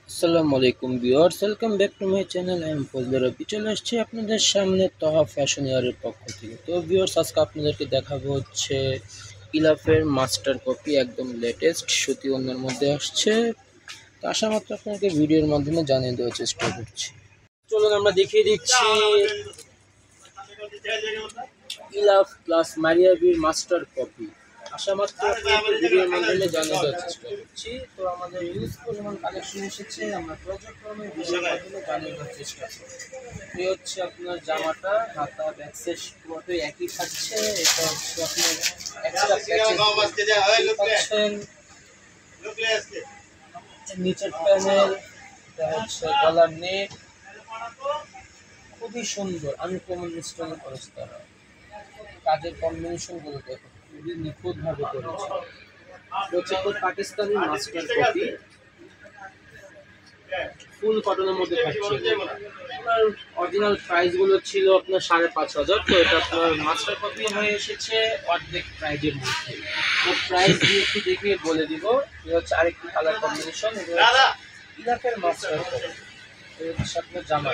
আসসালামু আলাইকুম viewers, welcome back to my channel. I am Fazlur Rabbi. চলে আসছি আপনাদের সামনে তহা ফ্যাশন ইয়ারের পক্ষ থেকে। তো ভিউয়ার্স, আজকে আপনাদেরকে দেখাবো হচ্ছে ইলাফের মাস্টার কপি, একদম লেটেস্ট সুতি ওড়নার মধ্যে আসছে। তো আশা মাত্র আপনাকে ভিডিওর মাধ্যমে জানিয়ে দেওয়ার চেষ্টা করছি। চলুন আমরা দেখিয়ে দিচ্ছি ইলাফ প্লাস মারিয়াবির মাস্টার কপি। আশা মাত্র আপনাকে ভিডিওর মাধ্যমে জানিয়ে দেওয়ার চেষ্টা করছি। তো আমাদের ইউজ পরিমাণ কালেকশন এসেছে, আমরা পর্যায়ক্রমে ভিডিওর মাধ্যমে জানিয়ে দেওয়ার চেষ্টা করছি। এই হচ্ছে আপনার জামাটা, হাতা ব্যাকসেস পুরোটাই একই থাকছে। এটা হচ্ছে আপনার এক্সট্রা প্যাচেস পাচ্ছেন, নিচের প্যানেল, এটা হচ্ছে গলার নেক, খুবই সুন্দর আনকমন স্টোন করেছে তারা। কাজের কম্বিনেশন গুলো দেখো, খুবই নিখুঁত ভাবে করেছে। হচ্ছে পাকিস্তানি মাস্টার কপি, ফুল কটনের মধ্যে থাকছে। আপনার অরিজিনাল প্রাইস গুলো ছিল আপনার 5,500। তো এটা আপনার মাস্টার কপি হয়ে এসেছে অর্ধেক প্রাইজের মধ্যে। তো প্রাইস দিয়ে একটু দেখে বলে দিব। এটা হচ্ছে আরেকটি কালার কম্বিনেশন, ইরাকের মাস্টার কপি। এটা হচ্ছে আপনার জামা,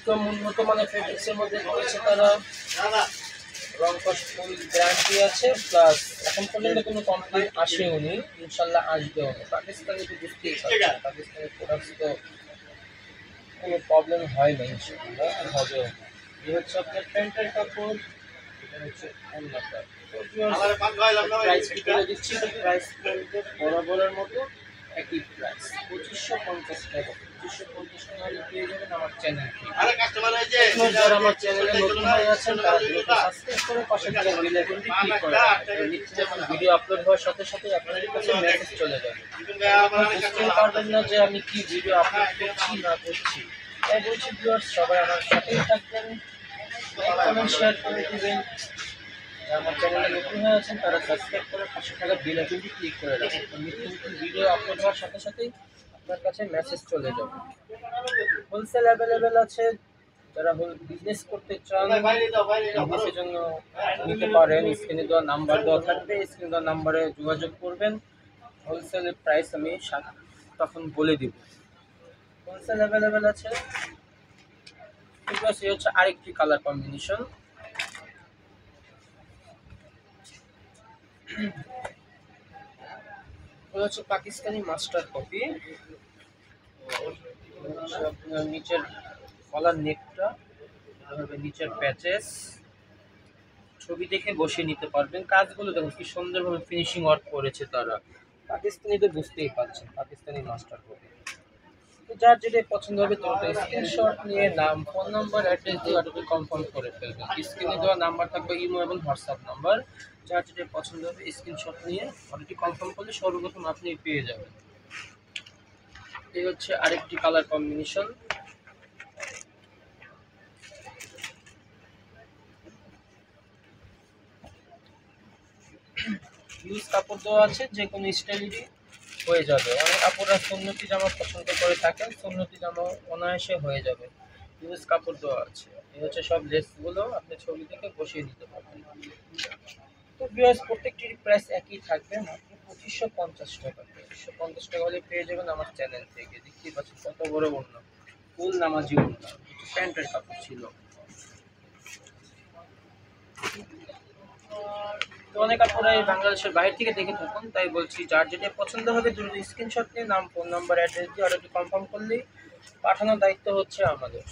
তো উন্নত মানের ফেব্রিক্সের মধ্যে করেছে তারা। রং কস্ট ফুল গ্যারান্টি আছে, প্লাস এখন পর্যন্ত কোনো কমপ্লেন আসেও নি, ইনশাল্লাহ আসবেও না। পাকিস্তানি তো বুঝতেই পারছেন, পাকিস্তানি প্রোডাক্টস তো কোনো প্রবলেম হয় না, ইনশাল্লাহ হবেও না। এই হচ্ছে আপনার প্যান্টের কাপড়, এটা হচ্ছে অন্যটা। প্রাইস কি করে দিচ্ছি, প্রাইস বরাবরের মতো একই প্রাইস 2550 টাকা। 2550 টাকা হলে পেয়ে যাবেন আমার চ্যানেল থেকে। যারা আমার চ্যানেলে নতুন হয়ে আছেন তারা সাবস্ক্রাইব করে পাশে থাকা বেল আইকনটি ক্লিক করে রাখবেন। নিত্য যখন ভিডিও আপলোড হওয়ার সাথে সাথে আপনাদের কাছে মেসেজ চলে যাবে। বুঝতেই পারবেন না যে আমি কি ভিডিও আপলোড করছি না করছি। তাই বলছি ভিউয়ার্স, সবাই আমার সাথেই থাকবেন, লাইক কমেন্ট শেয়ার করে দিবেন। যারা আমার চ্যানেলে নতুন হয়ে আছেন তারা সাবস্ক্রাইব করে পাশে থাকা বেল আইকনটি ক্লিক করে রাখবেন। নিত্য নতুন ভিডিও আপলোড হওয়ার সাথে সাথেই আপনার কাছে মেসেজ চলে যাবে। হোলসেল অ্যাভেলেবেল আছে, যারা বিজনেস করতে চান বিজনেসের জন্য নিতে পারেন। স্ক্রিনে দেওয়া নাম্বার দেওয়া থাকবে, স্ক্রিনে দেওয়া নাম্বারে যোগাযোগ করবেন। হোলসেলের প্রাইস আমি তখন বলে দিব। হোলসেল অ্যাভেলেবেল আছে। ঠিক আছে, এই হচ্ছে আরেকটি কালার কম্বিনেশন। এটা হচ্ছে পাকিস্তানি মাস্টার কপি। আপনার নিচের কলার নেকটা, নিচের প্যাচেস, ছবি দেখে বসিয়ে নিতে পারবেন। কাজগুলো দেখুন কি সুন্দরভাবে ফিনিশিং ওয়ার্ক করেছে তারা। পাকিস্তানি তো বুঝতেই পারছেন, পাকিস্তানি মাস্টার কপি। তো যার যেটা পছন্দ হবে তত স্ক্রিনশট নিয়ে নাম, ফোন নাম্বার, অ্যাড্রেস দিয়ে অর্ডারটি কনফার্ম করে ফেলবেন। স্ক্রিনে দেওয়া নাম্বার থাকবে ইমো এবং হোয়াটসঅ্যাপ নাম্বার। যার যেটা পছন্দ হবে স্ক্রিনশট নিয়ে অর্ডারটি কনফার্ম করলে সর্বপ্রথম আপনি পেয়ে যাবেন। এই হচ্ছে আরেকটি কালার কম্বিনেশন। লুজ কাপড় দেওয়া আছে, যে কোনো স্টাইলেরই হয়ে যাবে। অনেক কাপড়রা সুন্নতি জামা পছন্দ করে থাকেন, সুন্নতি জামা অনায়াসে হয়ে যাবে। লুজ কাপড় দেওয়া আছে। এই হচ্ছে সব লেসগুলো, আপনি ছবি থেকে বসিয়ে দিতে পারবেন। তো ভিউয়ার্স, প্রত্যেকটির প্রাইস একই থাকবে, মাত্র 2550 টাকা। 2550 টাকা হলে পেয়ে যাবেন আমার চ্যানেল থেকে। দেখতেই পাচ্ছেন কত বড় ওড়না, ফুল নামাজি ওড়না। প্যান্টের কাপড় ছিল। তো অনেক আপনারা এই বাংলাদেশের বাইরে থেকে দেখে থাকুন, তাই বলছি যার যেটা পছন্দ হবে দ্রুত স্ক্রিনশট নিয়ে নাম, ফোন নাম্বার, অ্যাড্রেস দিয়ে অর্ডারটি কনফার্ম করলেই পাঠানোর দায়িত্ব হচ্ছে আমাদের।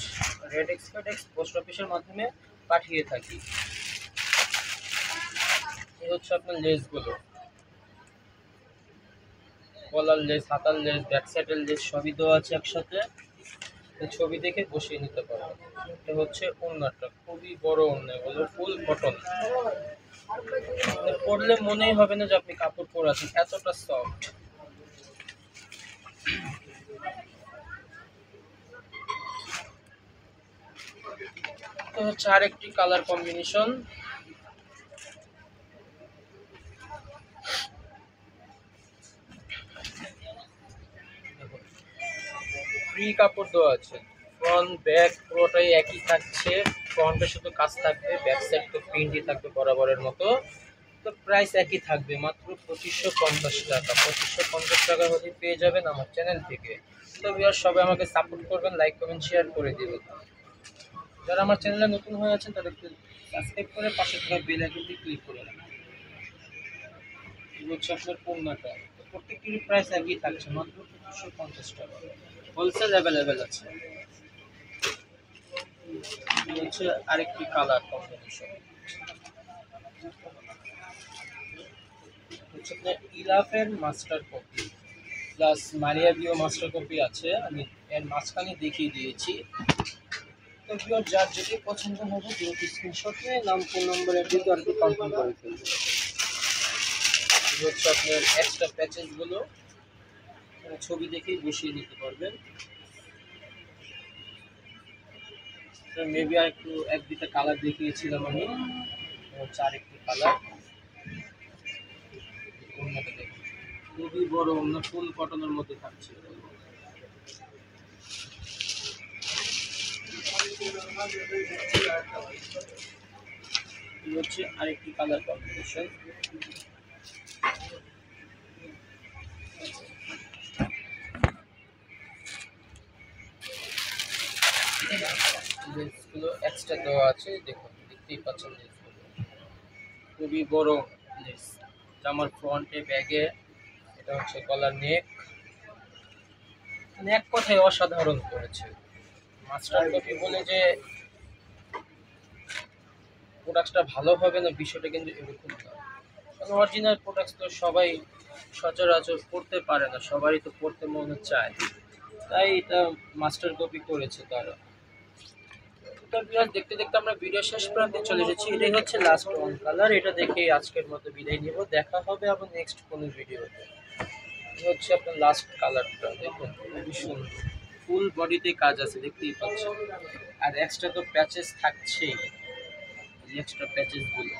রেড এক্সপেডেক্স পোস্ট অফিসের মাধ্যমে পাঠিয়ে থাকি। এই হচ্ছে আপনার লেসগুলো, গলার লেস, হাতার লেস, ব্যাক সাইডের লেস সবই দেওয়া আছে একসাথে। ছবি দেখে বসিয়ে নিতে পারবেন। এটা হচ্ছে ওড়নাটা, খুবই বড় ওড়না, এগুলো ফুল কটন। পরলে মনেই হবে না যে আপনি কাপড় পরে আছেন, এতটা সফট। তো হচ্ছে আরেকটি কালার কম্বিনেশন। ফ্রি কাপড় দেওয়া আছে, ফ্রন্ট ব্যাক পুরোটাই একই থাকছে। ফ্রন্টে শুধু কাজ থাকবে, ব্যাক সাইড তো প্রিন্টই থাকবে বরাবরের মতো। তো প্রাইস একই থাকবে, মাত্র 2550 টাকা। 2550 টাকা হলে পেয়ে যাবেন আমার চ্যানেল থেকে। তো ভিউয়ার সবাই আমাকে সাপোর্ট করবেন, লাইক কমেন্ট শেয়ার করে দিবেন। যারা আমার চ্যানেলে নতুন হয়ে আছেন তারা একটু সাবস্ক্রাইব করে পাশে থাকা বেল আইকনটি ক্লিক করে রাখুন। এই হচ্ছে আপনার পণ্যটা। প্রত্যেকটির প্রাইস একই থাকছে, মাত্র 2550 টাকা। হোলসেল অ্যাভেলেবেল আছে। এই হচ্ছে আরেকটি কালার কম্বিনেশন, হচ্ছে আপনার ইলাফের মাস্টার কপি প্লাস মারিয়া বিও মাস্টার কপি আছে, আমি এর মাঝখানে দেখিয়ে দিয়েছি। তো ভিউয়ার যার যেটি পছন্দ হবে দ্রুত স্ক্রিনশট নিয়ে নাম ফোন নম্বর অ্যাড্রেস আর কি কনফার্ম করে ফেলবে। এই হচ্ছে আপনার এক্সট্রা প্যাচেসগুলো, ছবি দেখেই বসিয়ে নিতে পারবেন। মেবি আর একটু এক দুটা কালার দেখিয়েছিলাম আমি, হচ্ছে আরেকটি কালার। অন্যটা দেখুন, খুবই বড় অন্য ফুল কটনের মধ্যে থাকছে। এই হচ্ছে আরেকটি কালার কম্বিনেশন। লেসগুলো এক্সট্রা দেওয়া আছে, দেখুন দেখতেই পাচ্ছেন লেসগুলো খুবই বড় লেস। জামার ফ্রন্টে ব্যাগে, এটা হচ্ছে গলার নেক, মানে এক কথায় অসাধারণ করেছে। মাস্টার কপি বলে যে প্রোডাক্টটা ভালো হবে না বিষয়টা কিন্তু এরকম না, কারণ অরিজিনাল প্রোডাক্ট তো সবাই সচরাচর পড়তে পারে না, সবারই তো পড়তে মনে চায়, তাই এটা মাস্টার কপি করেছে তারা। তো ভিউয়ার্স, দেখতে দেখতে আমরা ভিডিও শেষ প্রান্তে চলে এসেছি। এটাই হচ্ছে লাস্ট ওয়ান কালার, এটা দেখে আজকের মতো বিদায় নিব। দেখা হবে আবার নেক্সট কোনো ভিডিওতে। এই হচ্ছে আপনার লাস্ট কালারটা, দেখুন খুবই সুন্দর, ফুল বডিতে কাজ আছে দেখতেই পাচ্ছেন। আর এক্সট্রা তো প্যাচেস থাকছেই, এক্সট্রা প্যাচেস গুলো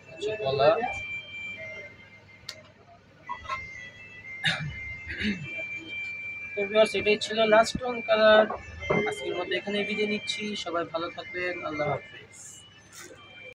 হচ্ছে গলা। তো ভিউয়ার্স, এটাই ছিল লাস্ট ওয়ান কালার। আজকের মতো এখানে বিদায় নিচ্ছি, সবাই ভালো থাকবেন, আল্লাহ হাফেজ।